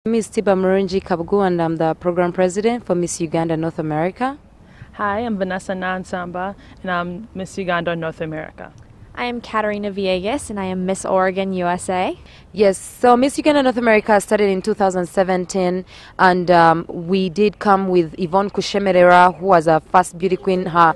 Miss Tiba Murungi Kabugu, and I'm the program president for Miss Uganda North America. Hi, I'm Vanessa Nansamba, and I'm Miss Uganda North America. I am Katarina Villegas, and I am Miss Oregon USA. Yes, so Miss Uganda North America started in 2017, and we did come with Yvonne Kushemerera, who was our first beauty queen. Her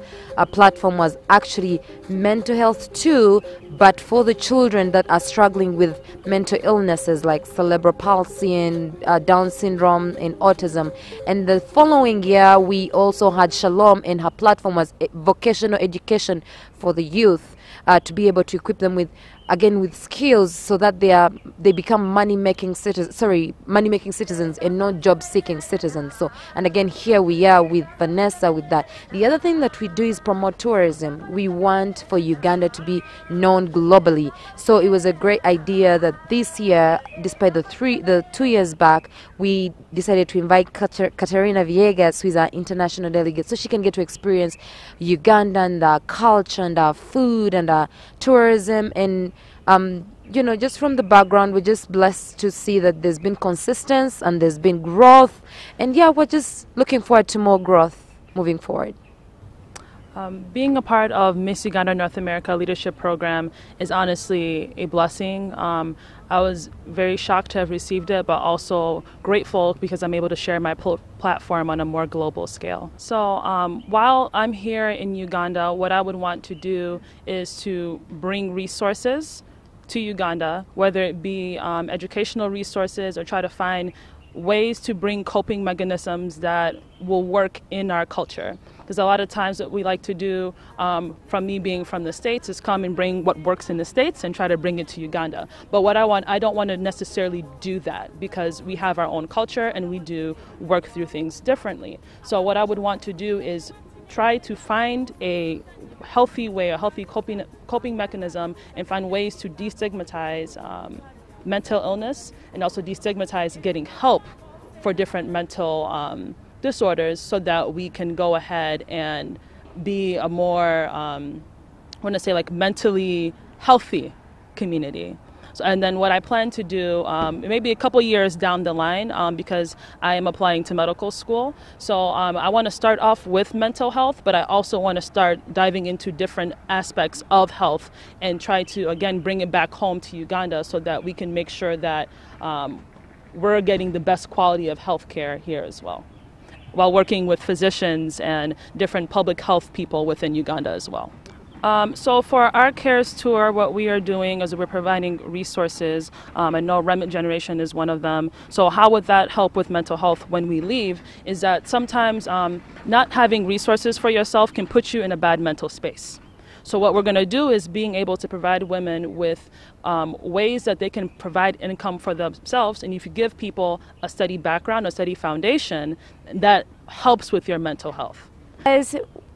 platform was actually mental health too, but for the children that are struggling with mental illnesses like cerebral palsy and Down syndrome and autism. And the following year, we also had Shalom, and her platform was vocational education for the youth. To be able to equip them with skills so that they become money-making citizens and not job-seeking citizens. So, and again, here we are with Vanessa with that. The other thing that we do is promote tourism. We want for Uganda to be known globally. So it was a great idea that this year, despite the 2 years back, we decided to invite Katarina Villegas, who is our international delegate, so she can get to experience Uganda and our culture and our food and our tourism. And just from the background, we're just blessed to see that there's been consistency and there's been growth. And yeah, we're just looking forward to more growth moving forward. Being a part of Miss Uganda North America leadership program is honestly a blessing. I was very shocked to have received it, but also grateful because I'm able to share my platform on a more global scale. So while I'm here in Uganda, what I would want to do is to bring resources to Uganda, whether it be educational resources or try to find ways to bring coping mechanisms that will work in our culture. Because a lot of times what we like to do, from me being from the States, is come and bring what works in the States and try to bring it to Uganda. But I don't want to necessarily do that because we have our own culture and we do work through things differently. So what I would want to do is try to find a healthy way, a healthy coping mechanism, and find ways to destigmatize mental illness and also destigmatize getting help for different mental disorders so that we can go ahead and be a more, mentally healthy community. So, and then what I plan to do, maybe a couple years down the line, because I am applying to medical school. So I want to start off with mental health, but I also want to start diving into different aspects of health and try to, again, bring it back home to Uganda so that we can make sure that we're getting the best quality of health care here as well, while working with physicians and different public health people within Uganda as well. So for our CARES tour, what we are doing is we're providing resources. I know remnant generation is one of them. So how would that help with mental health when we leave is that sometimes not having resources for yourself can put you in a bad mental space. So what we're going to do is being able to provide women with ways that they can provide income for themselves. And if you give people a steady background, a steady foundation, that helps with your mental health.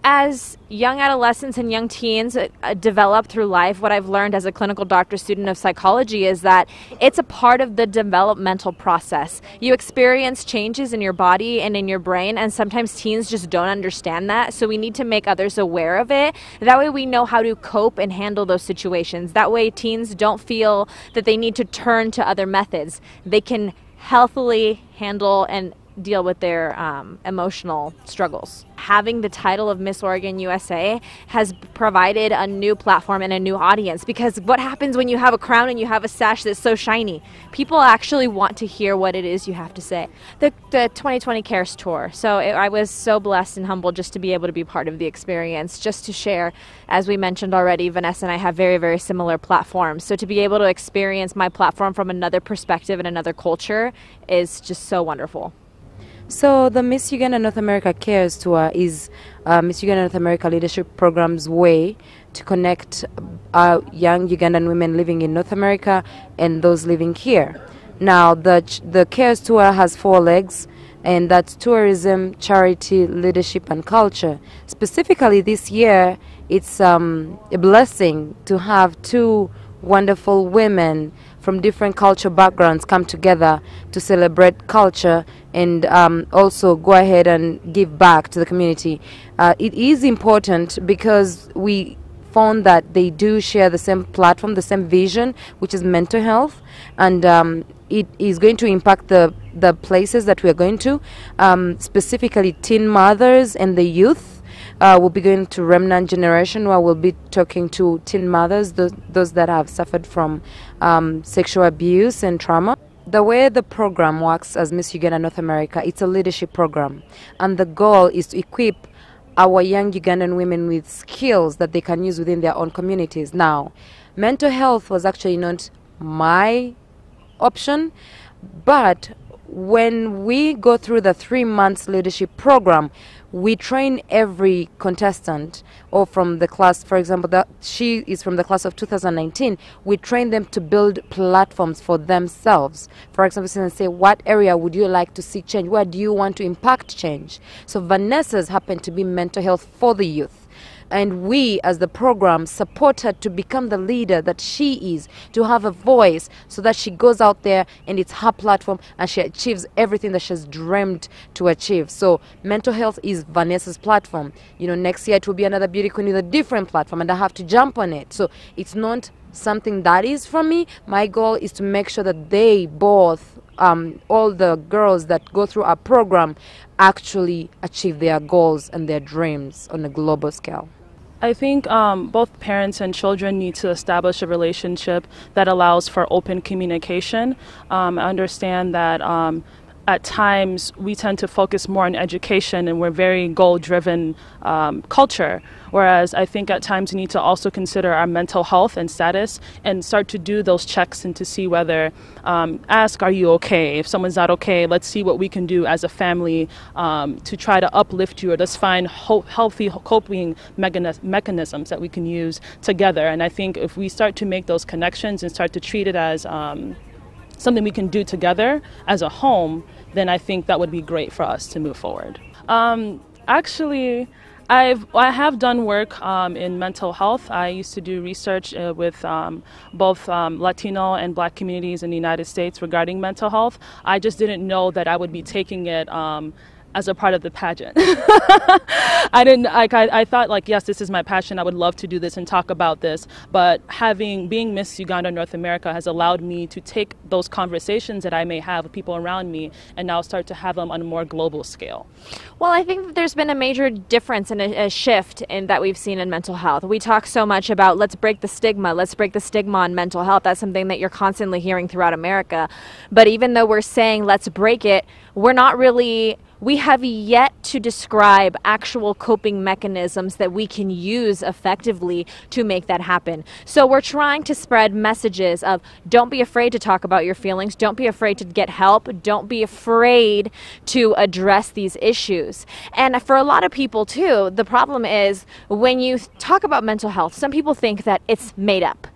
As young adolescents and young teens develop through life, what I've learned as a clinical doctor student of psychology is that it's a part of the developmental process. You experience changes in your body and in your brain, and sometimes teens just don't understand that, so we need to make others aware of it. That way we know how to cope and handle those situations. That way teens don't feel that they need to turn to other methods. They can healthily handle and deal with their emotional struggles. Having the title of Miss Oregon USA has provided a new platform and a new audience, because what happens when you have a crown and you have a sash that's so shiny? People actually want to hear what it is you have to say. The 2020 CARES tour. So I was so blessed and humbled just to be able to be part of the experience, just to share. As we mentioned already, Vanessa and I have very, very similar platforms. So to be able to experience my platform from another perspective and another culture is just so wonderful. So the Miss Uganda North America CARES tour is Miss Uganda North America Leadership Program's way to connect young Ugandan women living in North America and those living here. Now the CARES tour has 4 legs, and that's tourism, charity, leadership, and culture. Specifically this year, it's a blessing to have 2 wonderful women from different cultural backgrounds come together to celebrate culture and also go ahead and give back to the community. It is important because we found that they do share the same platform, the same vision, which is mental health, and it is going to impact the places that we are going to, specifically teen mothers and the youth. We'll be going to Remnant Generation, where we'll be talking to teen mothers, those that have suffered from sexual abuse and trauma. The way the program works as Miss Uganda North America, it's a leadership program, and the goal is to equip our young Ugandan women with skills that they can use within their own communities. Now, mental health was actually not my option, but when we go through the 3 months leadership program, we train every contestant, or from the class, for example, that she is from the class of 2019, we train them to build platforms for themselves. For example, say, what area would you like to see change? Where do you want to impact change? So Vanessa's happen to be mental health for the youth. And we, as the program, support her to become the leader that she is, to have a voice so that she goes out there and it's her platform and she achieves everything that she's dreamed to achieve. So mental health is Vanessa's platform. Next year it will be another beauty queen with a different platform, and I have to jump on it. So it's not something that is from me. My goal is to make sure that they both, all the girls that go through our program, actually achieve their goals and their dreams on a global scale. I think both parents and children need to establish a relationship that allows for open communication. I understand that at times we tend to focus more on education, and we're very goal-driven culture, whereas I think at times we need to also consider our mental health and status and start to do those checks and to see whether, ask, are you okay? If someone's not okay, let's see what we can do as a family to try to uplift you, or let's find healthy coping mechanisms that we can use together. And I think if we start to make those connections and start to treat it as something we can do together as a home, then I think that would be great for us to move forward. Actually, I have done work in mental health. I used to do research with both Latino and Black communities in the United States regarding mental health. I just didn't know that I would be taking it as a part of the pageant. I thought, yes, this is my passion. I would love to do this and talk about this. But being Miss Uganda North America has allowed me to take those conversations that I may have with people around me and now start to have them on a more global scale. Well, I think there's been a major difference and a shift that we've seen in mental health. We talk so much about let's break the stigma on mental health. That's something that you're constantly hearing throughout America. But even though we're saying let's break it, we have yet to describe actual coping mechanisms that we can use effectively to make that happen. So we're trying to spread messages of don't be afraid to talk about your feelings, don't be afraid to get help, don't be afraid to address these issues. And for a lot of people too, the problem is when you talk about mental health, some people think that it's made up.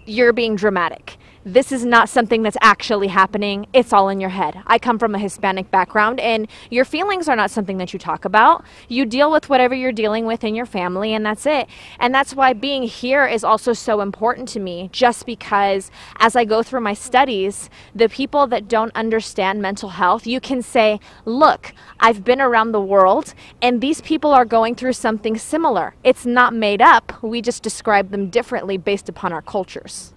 You're being dramatic. This is not something that's actually happening. It's all in your head. I come from a Hispanic background, and your feelings are not something that you talk about. You deal with whatever you're dealing with in your family, and that's it. And that's why being here is also so important to me, just because as I go through my studies, the people that don't understand mental health, you can say, look, I've been around the world, and these people are going through something similar. It's not made up. We just describe them differently based upon our cultures.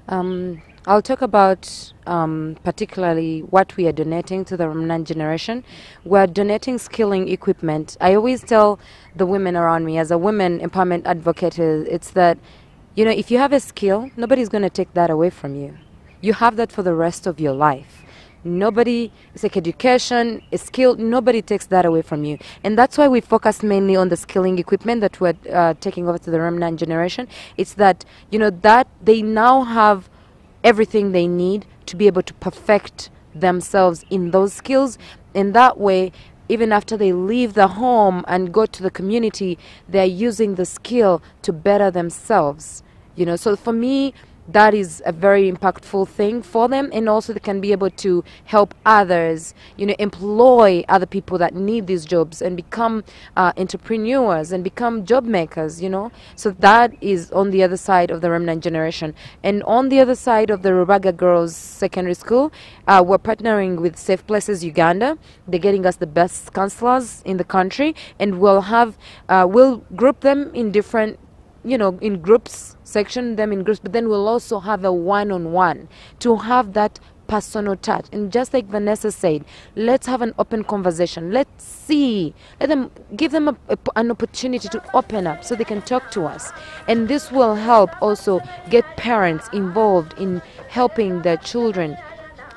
I'll talk about particularly what we are donating to the Remnant Generation. We're donating skilling equipment. I always tell the women around me, as a women empowerment advocate, it's that, if you have a skill, nobody's going to take that away from you. You have that for the rest of your life. Nobody, it's like education, a skill, nobody takes that away from you. And that's why we focus mainly on the skilling equipment that we're taking over to the Remnant Generation. It's that, that they now have everything they need to be able to perfect themselves in those skills. And that way, even after they leave the home and go to the community, they're using the skill to better themselves. So for me, that is a very impactful thing for them, and also they can be able to help others, employ other people that need these jobs and become entrepreneurs and become job makers, So that is on the other side of the remnant generation. And on the other side of the Rubaga Girls Secondary School, we're partnering with Safe Places Uganda. They're getting us the best counselors in the country, and we'll group them in different, in groups, section them in groups, but then we'll also have a one-on-one to have that personal touch. And just like Vanessa said, let's have an open conversation. Let them give them an opportunity to open up so they can talk to us. And this will help also get parents involved in helping their children.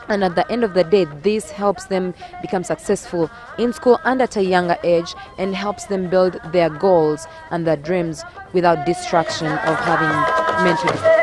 And at the end of the day, this helps them become successful in school and at a younger age, and helps them build their goals and their dreams without distraction of having mental